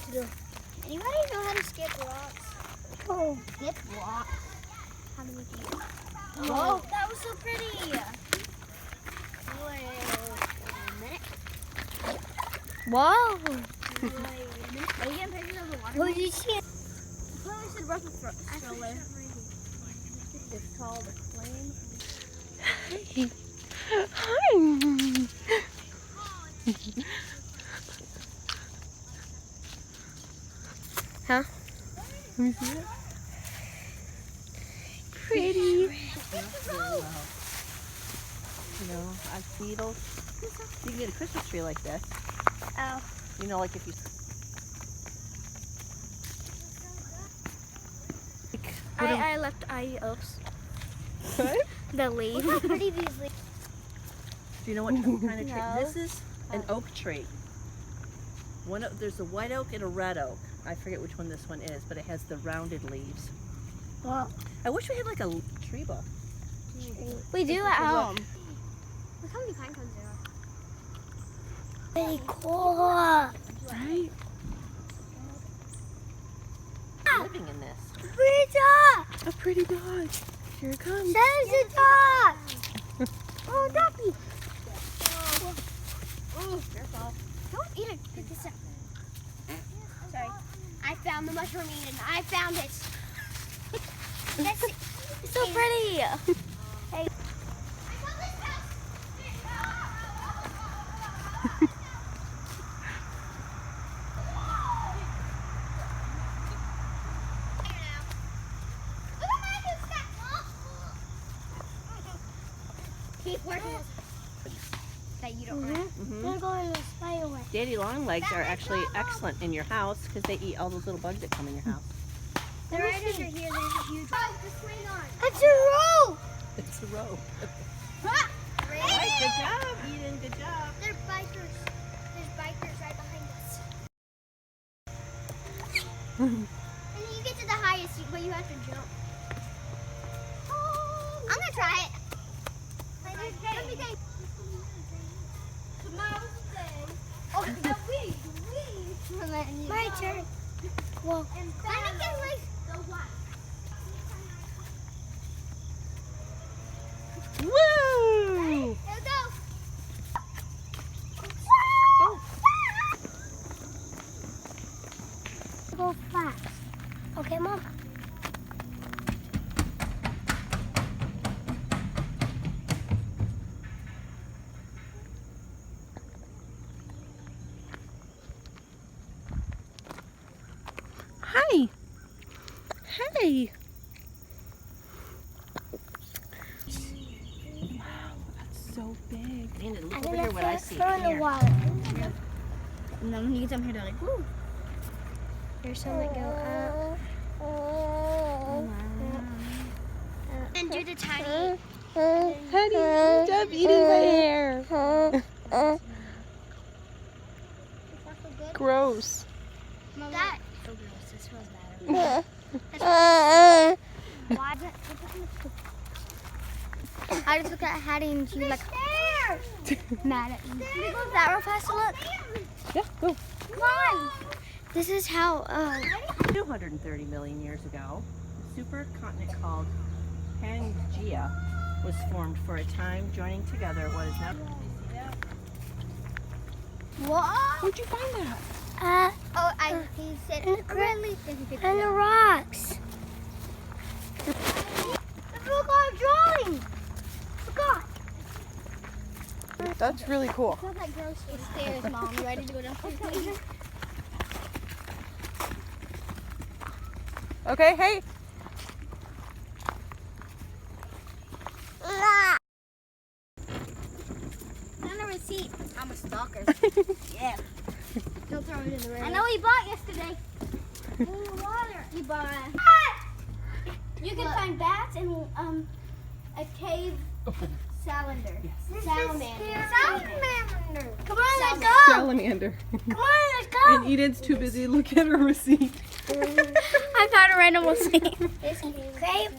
to do. Anybody know how to skip rocks? Oh. Skip rocks. How do we do that? Whoa. That was so pretty. Wait a minute. Wow. Wait a minute. Are you getting pictures of the water? What did you see? I probably should brush the stroller. It's called a flame. Hi. Huh? Let me see it. Pretty. You know, I see those. You can get a Christmas tree like this. Oh. You know, like if you. Oops. What? The leaves. Look how pretty these leaves. Do you know what kind of tree? No. This is an oak tree. There's a white oak and a red oak. I forget which one this one is, but it has the rounded leaves. Well, I wish we had like a tree book. We do at home. Look how many pine cones there are. pretty cool. Right? Living in this. Pretty dog. A pretty dog. Here it comes. There's a dog. Oh, doggy. Ooh, careful. Don't eat it. Pick this up. Sorry. I found the mushroom Eden. I found it. That's it. It's so pretty. Hey. Keep working that you don't like. We're going to spider web. Daddy longlegs are actually excellent in your house because they eat all those little bugs that come in your house. They're right under here. There's a huge one to swing on. It's a rope. It's a rope. Ha! All right, good job, Eden. Good job. They're bikers. There's bikers right behind us. And then you get to the highest, but you have to jump. I'm gonna try it. Oh, no, we. My turn. Well, And I can like the what? Woo! Let's go. go fast. Okay, Mom? Hi. Hey. Wow, that's so big. And look over here what I see. Throw in the Here. water. And then when you get them here, they're like, woo. There's some that go up. And do the tiny. Honey, stop eating my hair. Gross. That. So gross. This smells bad. Why is it? I just looked at Hattie and she was like mad at me. Can we go that real fast to look? Yeah, go. Come on. This is how 230 million years ago, a supercontinent called Pangaea was formed for a time, joining together what is now. what? Where'd you find that? He said And the really And the rocks. look our drawing. Forgot. That's really cool. It's not that gross stairs, Mom. You ready to go downstairs? Okay, hey. On a receipt. I'm a stalker. Yeah. Don't throw it in the river. I know he bought yesterday. In the water. He bought. You can find bats in a cave salamander. Salamander. Come on, let's go. Salamander. Come on, let's go. And Eden's too busy looking at her receipt. I found a random receipt. This cave.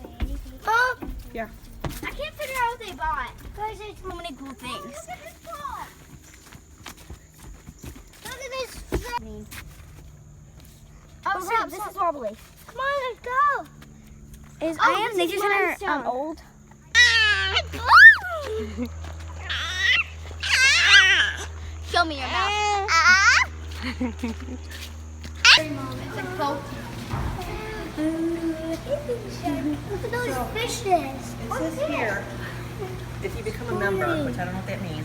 Oh. Yeah. I can't figure out what they bought. Guys, there's so many cool things. Look at this ball. Look at this. stop. This is wobbly. Come on, let's go. Is Oh, I am this is Nature Center limestone. old? Show me your mouth. It's like both. Look at those fishes. It says here, if you become a member, which I don't know what that means,